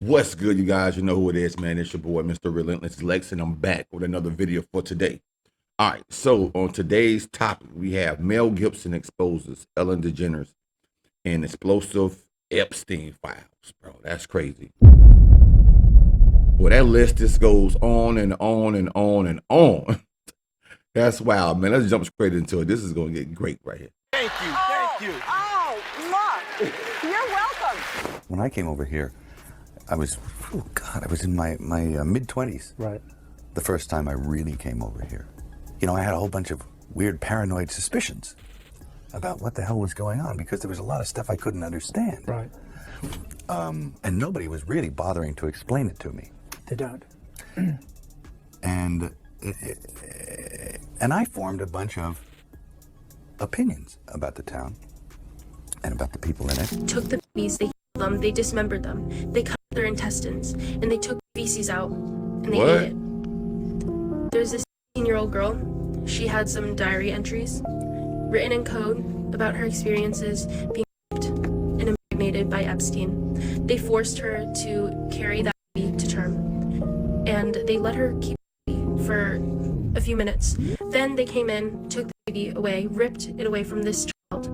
What's good, you guys? You know who it is, man. It's your boy, Mr. Relentless Lex, and I'm back with another video for today. All right, so on today's topic, we have Mel Gibson exposes Ellen DeGeneres and explosive Epstein files, bro. That's crazy. Well, that list just goes on and on and on and on. That's wild, man. Let's jump straight into it. This is going to get great right here. Thank you, thank you. Oh, look, you're welcome. When I came over here, I was in my mid-20s. Right. The first time I really came over here. You know, I had a whole bunch of weird paranoid suspicions about what the hell was going on because there was a lot of stuff I couldn't understand. Right. And nobody was really bothering to explain it to me. They don't. And I formed a bunch of opinions about the town and about the people in it. Took the babies, they killed them, they dismembered them, they cut their intestines, and they took the feces out, and they ate it. There's this 16-year-old girl. She had some diary entries written in code about her experiences being raped and impregnated by Epstein. They forced her to carry that baby to term, and they let her keep the baby for a few minutes. Then they came in, took the baby away, ripped it away from this child,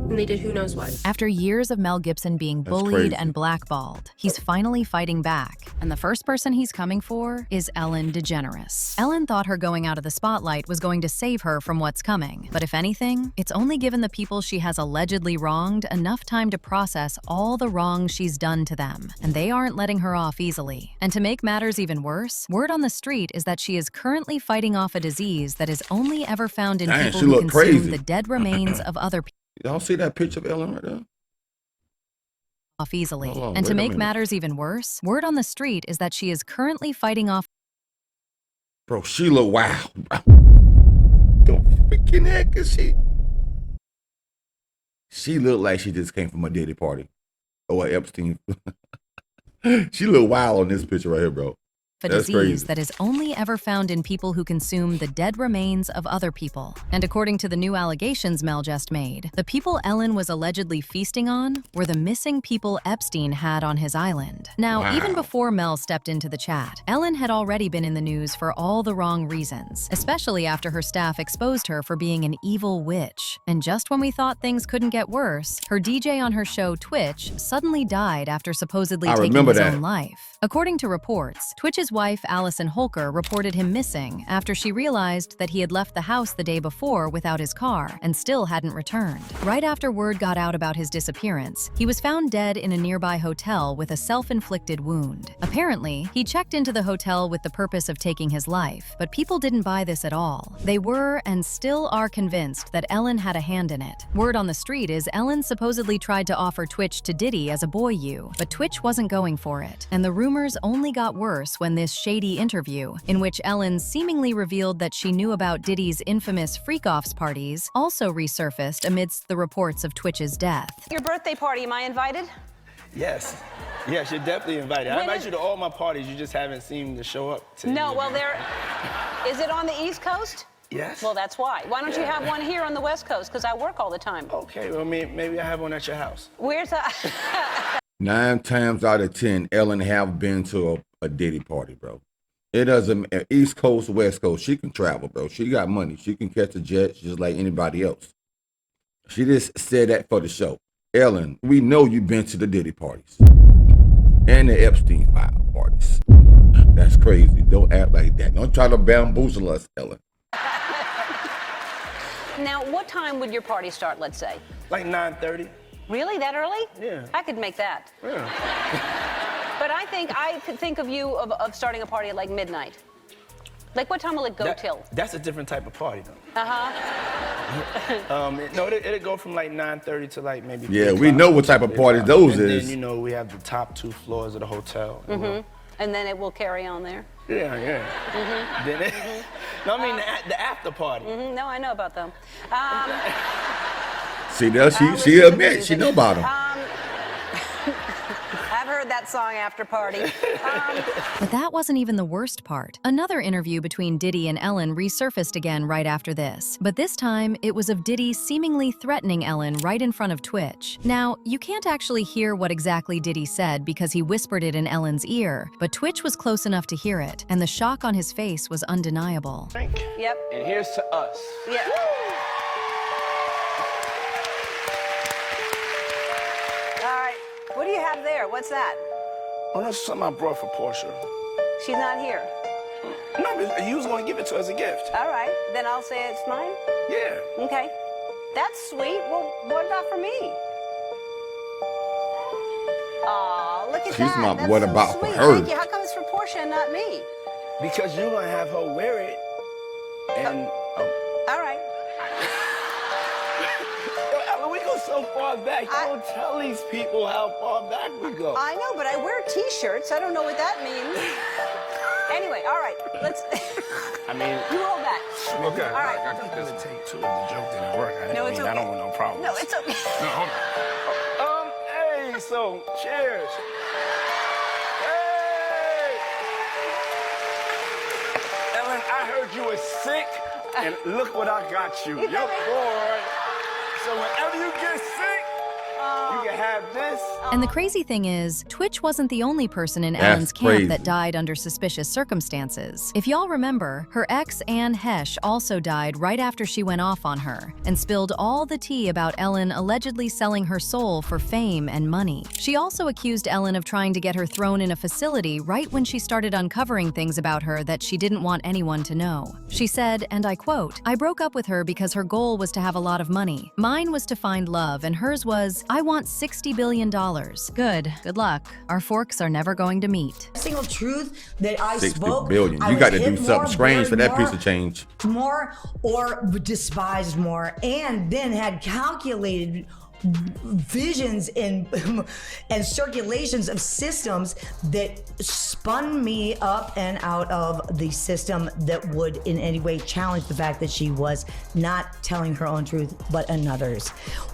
and they did who knows what. After years of Mel Gibson being bullied and blackballed, he's finally fighting back. And the first person he's coming for is Ellen DeGeneres. Ellen thought her going out of the spotlight was going to save her from what's coming. But if anything, it's only given the people she has allegedly wronged enough time to process all the wrong she's done to them. And they aren't letting her off easily. And to make matters even worse, word on the street is that she is currently fighting off a disease that is only ever found in people who consume the dead remains of other people. Y'all see that picture of Ellen right there? Off easily. And to make matters even worse, word on the street is that she is currently fighting off. Bro, she look wild, bro. The freaking heck is she? She looked like she just came from a Diddy party. Or Epstein. She look wild on this picture right here, bro. A disease that is only ever found in people who consume the dead remains of other people. And according to the new allegations Mel just made, the people Ellen was allegedly feasting on were the missing people Epstein had on his island. Now, even before Mel stepped into the chat, Ellen had already been in the news for all the wrong reasons, especially after her staff exposed her for being an evil witch. And just when we thought things couldn't get worse, her DJ on her show Twitch suddenly died after supposedly taking his own life. According to reports, Twitch's wife Allison Holker reported him missing after she realized that he had left the house the day before without his car and still hadn't returned. Right after word got out about his disappearance, he was found dead in a nearby hotel with a self-inflicted wound. Apparently, he checked into the hotel with the purpose of taking his life, but people didn't buy this at all. They were and still are convinced that Ellen had a hand in it. Word on the street is Ellen supposedly tried to offer Twitch to Diddy as a boy you, but Twitch wasn't going for it. And the rumors only got worse when this shady interview, in which Ellen seemingly revealed that she knew about Diddy's infamous freak-offs parties, also resurfaced amidst the reports of Twitch's death. Your birthday party, am I invited? Yes. Yes, you're definitely invited. I invite you to all my parties. You just haven't seemed to show up to No, well, is it on the East Coast? Yes. Well, that's why. Why don't you have one here on the West Coast? Because I work all the time. Okay, well, maybe I have one at your house. Where's that? 9 times out of 10, Ellen have been to a Diddy party, bro. It doesn't, East Coast, West Coast, she can travel, bro. She got money. She can catch a jet just like anybody else. She just said that for the show. Ellen, we know you've been to the Diddy parties and the Epstein file parties. That's crazy. Don't act like that. Don't try to bamboozle us, Ellen. Now, what time would your party start, let's say? Like 9:30. Really? That early? Yeah. I could make that. Yeah. But I could think of you of starting a party at like midnight. Like, what time will it go till? That's a different type of party, though. Uh-huh. No, it'll go from like 9:30 to like maybe 3 Yeah, o'clock. we know what type of parties those and is. then, you know, we have the top 2 floors of the hotel. You know. And then it will carry on there? Yeah, yeah. Then no, I mean the after party. No, I know about them. See, there, she admits she know about them. I've heard that song after party. But that wasn't even the worst part. Another interview between Diddy and Ellen resurfaced again right after this. But this time, it was of Diddy seemingly threatening Ellen right in front of Twitch. Now, you can't actually hear what exactly Diddy said because he whispered it in Ellen's ear, but Twitch was close enough to hear it, and the shock on his face was undeniable. Yep. And here's to us. Yeah. All right. What do you have there? What's that? Oh, that's something I brought for Portia. She's not here. No, but you was going to give it to her as a gift. All right. Then I'll say it's mine. Yeah. Okay. That's sweet. Well, what about for me? Aw, look at She's that. my That's what so about for sweet. her? Thank you. How come it's for Portia and not me? Because you're going to have her wear it. And, All right. Yo, Ellen, we go so far back. You don't tell these people how far back we go. I know, but I wear T-shirts. I don't know what that means. Anyway, all right. Let's. I mean, You hold that. okay. All right. I think there's a take two. The joke didn't work. No, it's okay. I don't want no problems. No, it's okay. No, hold on. Hey, so, cheers. Hey! Ellen, I heard you were sick, and look what I got you. Your boy. So whenever you get sick, you can have this. And the crazy thing is, Twitch wasn't the only person in That's Ellen's camp crazy. that died under suspicious circumstances. If y'all remember, her ex, Anne Hesh, also died right after she went off on her and spilled all the tea about Ellen allegedly selling her soul for fame and money. She also accused Ellen of trying to get her thrown in a facility right when she started uncovering things about her that she didn't want anyone to know. She said, and I quote, "I broke up with her because her goal was to have a lot of money. Mine was to find love, and hers was, I want $60 billion. Good luck. Our forks are never going to meet." Single truth that I 60 spoke. billion. I You was got to hit do something more, strange for buried that piece more, of change. more or despised more, and then had calculated visions and circulations of systems that spun me up and out of the system that would in any way challenge the fact that she was not telling her own truth but another's.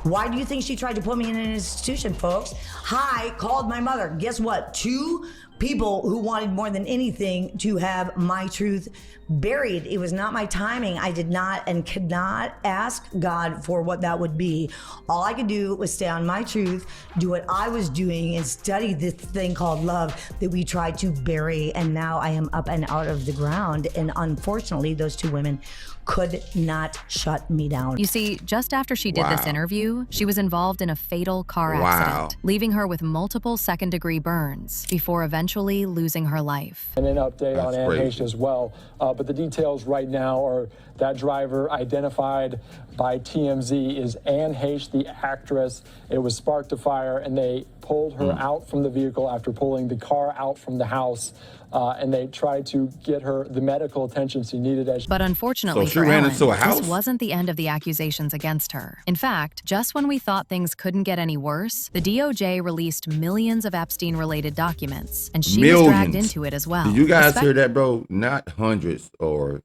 Why do you think she tried to put me in an institution, folks? I called my mother. Guess what? 2 people who wanted more than anything to have my truth buried. It was not my timing. I did not and could not ask God for what that would be. All I could do was stay on my truth, do what I was doing, and study this thing called love that we tried to bury. And now I am up and out of the ground. And unfortunately, those 2 women could not shut me down. You see, just after she did this Wow. interview, she was involved in a fatal car Wow. accident, leaving her with multiple second-degree burns before eventually losing her life. And an update That's on Anne crazy. Heche as well. But the details right now are that driver identified by TMZ is Anne Heche, the actress. It was sparked a fire, and they pulled her out from the vehicle after pulling the car out from the house. And they tried to get her the medical attention she needed as But unfortunately So she for ran Ellen, into a house? this wasn't the end of the accusations against her. In fact, just when we thought things couldn't get any worse, the DOJ released millions of Epstein-related documents, and she was dragged Millions. into it as well. Did you guys Espe- hear that, bro? Not hundreds or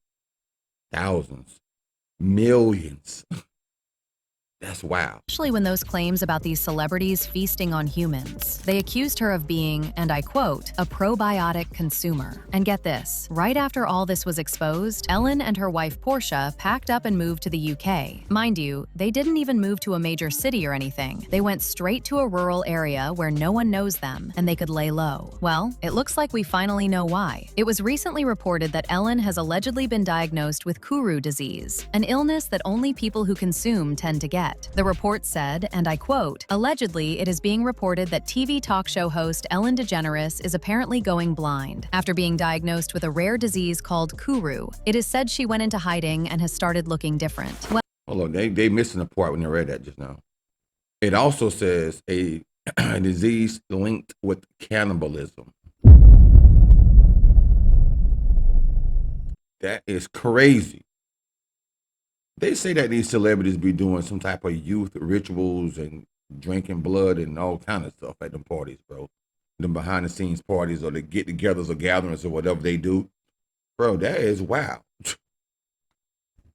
thousands. Millions. That's wild. Especially when those claims about these celebrities feasting on humans. They accused her of being, and I quote, a probiotic consumer. And get this, right after all this was exposed, Ellen and her wife Portia packed up and moved to the UK. Mind you, they didn't even move to a major city or anything. They went straight to a rural area where no one knows them and they could lay low. Well, it looks like we finally know why. It was recently reported that Ellen has allegedly been diagnosed with Kuru disease, an illness that only people who consume tend to get. The report said, and I quote, allegedly, it is being reported that TV talk show host Ellen DeGeneres is apparently going blind after being diagnosed with a rare disease called Kuru. It is said she went into hiding and has started looking different. Well, Hold on, they missing the part when they read that just now. It also says a disease linked with cannibalism. That is crazy. They say that these celebrities be doing some type of youth rituals and drinking blood and all kind of stuff at them parties, bro. Them behind the scenes parties or the get-togethers or gatherings or whatever they do. Bro, that is wild.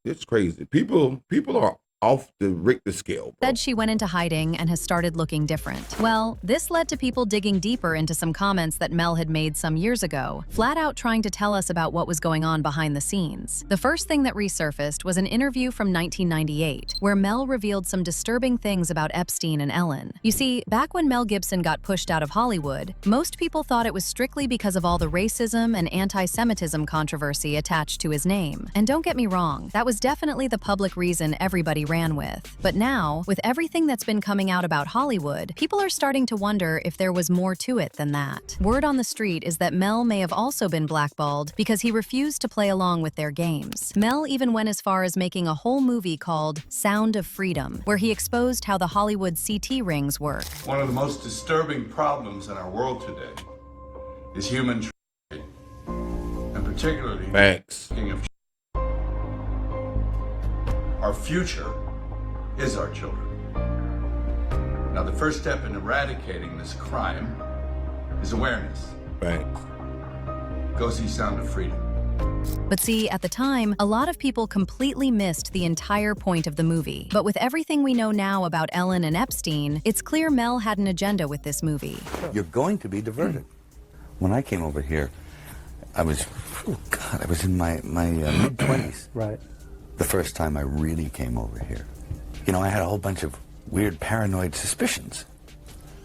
It's crazy. People are off the Richter scale, bro. Said she went into hiding and has started looking different. Well, this led to people digging deeper into some comments that Mel had made some years ago, flat out trying to tell us about what was going on behind the scenes. The first thing that resurfaced was an interview from 1998, where Mel revealed some disturbing things about Epstein and Ellen. You see, back when Mel Gibson got pushed out of Hollywood, most people thought it was strictly because of all the racism and anti-Semitism controversy attached to his name. And don't get me wrong, that was definitely the public reason everybody ran with. But now, with everything that's been coming out about Hollywood, people are starting to wonder if there was more to it than that. Word on the street is that Mel may have also been blackballed because he refused to play along with their games. Mel even went as far as making a whole movie called Sound of Freedom, where he exposed how the Hollywood CT rings work. One of the most disturbing problems in our world today is human trafficking, and particularly Facts. of our future is our children. Now, the first step in eradicating this crime is awareness. Facts. Go see Sound of Freedom. But see, at the time, a lot of people completely missed the entire point of the movie. But with everything we know now about Ellen and Epstein, it's clear Mel had an agenda with this movie. You're going to be diverted. When I came over here, I was in my mid-20s. Right. The first time I really came over here. You know, I had a whole bunch of weird paranoid suspicions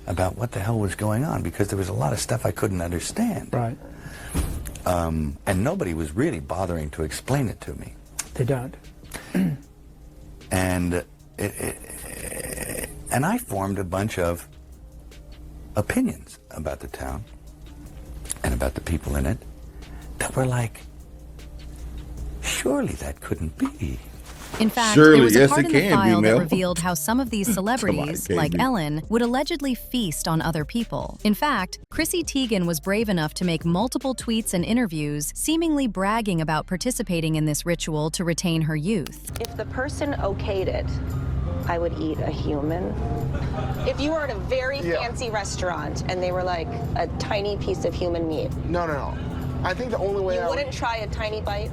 about what the hell was going on because there was a lot of stuff I couldn't understand. Right. And nobody was really bothering to explain it to me. They don't. And I formed a bunch of opinions about the town and about the people in it that were like, surely that couldn't be. In fact, Surely, there was a yes, part it in the can be, file that Mel. revealed how some of these celebrities, Come on, it like can't be. Ellen, would allegedly feast on other people. In fact, Chrissy Teigen was brave enough to make multiple tweets and interviews, seemingly bragging about participating in this ritual to retain her youth. If the person okayed it, I would eat a human. If you were at a very fancy restaurant and they were like a tiny piece of human meat. No. I think the only way You wouldn't try a tiny bite?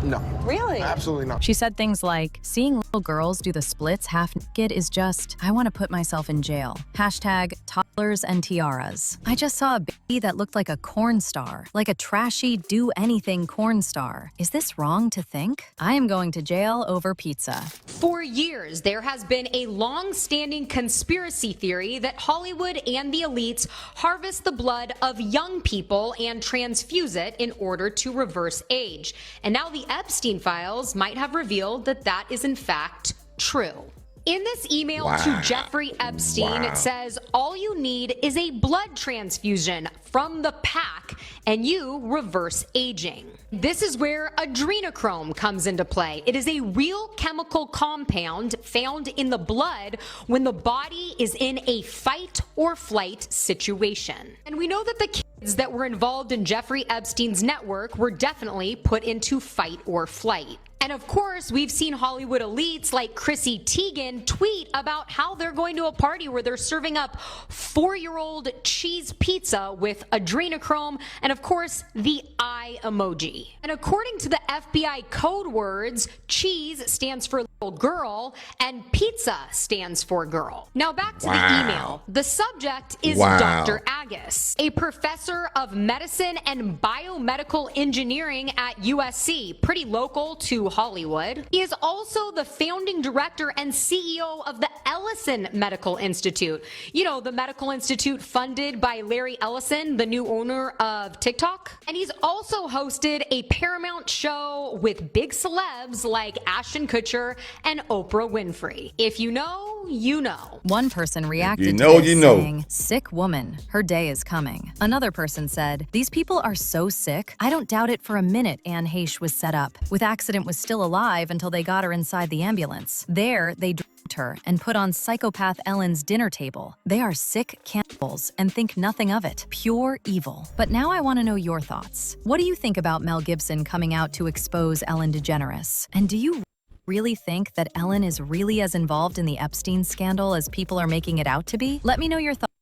No. Really? Absolutely not. She said things like, seeing little girls do the splits half naked is just, I want to put myself in jail. Hashtag toddlers and tiaras. I just saw a baby that looked like a corn star, like a trashy do-anything corn star. Is this wrong to think? I am going to jail over pizza. For years, there has been a long-standing conspiracy theory that Hollywood and the elites harvest the blood of young people and transfuse it in order to reverse age. And now the Epstein files might have revealed that that is in fact true. In this email to Jeffrey Epstein, it says, all you need is a blood transfusion from the pack and you reverse aging. This is where adrenochrome comes into play. It is a real chemical compound found in the blood when the body is in a fight or flight situation. And we know that the kids that were involved in Jeffrey Epstein's network were definitely put into fight or flight. And of course, we've seen Hollywood elites like Chrissy Teigen tweet about how they're going to a party where they're serving up 4-year-old cheese pizza with adrenochrome and, of course, the eye emoji. And according to the FBI code words, cheese stands for little girl and pizza stands for girl. Now back to the email. The subject is Dr. Agus, a professor of medicine and biomedical engineering at USC, pretty local to Hollywood. He is also the founding director and CEO of the Ellison Medical Institute. You know, the medical institute funded by Larry Ellison, the new owner of TikTok. And he's also hosted a Paramount show with big celebs like Ashton Kutcher and Oprah Winfrey. If you know, you know. One person reacted You know, to this you know. saying, sick woman, her day is coming. Another person said, these people are so sick, I don't doubt it for a minute Anne Heche was set up. With accident was still alive until they got her inside the ambulance. There, they drugged her and put on psychopath Ellen's dinner table. They are sick cannibals and think nothing of it. Pure evil. But now I want to know your thoughts. What do you think about Mel Gibson coming out to expose Ellen DeGeneres? And do you really think that Ellen is really as involved in the Epstein scandal as people are making it out to be? Let me know your thoughts.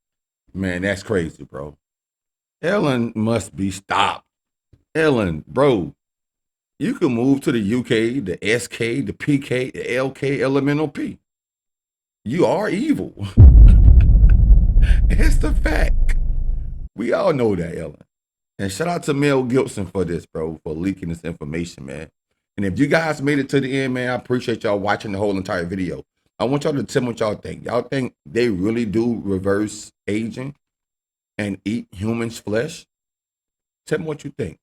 Man, that's crazy, bro. Ellen must be stopped. Ellen, bro. You can move to the UK, the SK, the PK, the LK, elemental P. You are evil. It's the fact. We all know that, Ellen. And shout out to Mel Gibson for this, bro, for leaking this information, man. And if you guys made it to the end, man, I appreciate y'all watching the whole entire video. I want y'all to tell me what y'all think. Y'all think they really do reverse aging and eat humans' flesh? Tell me what you think.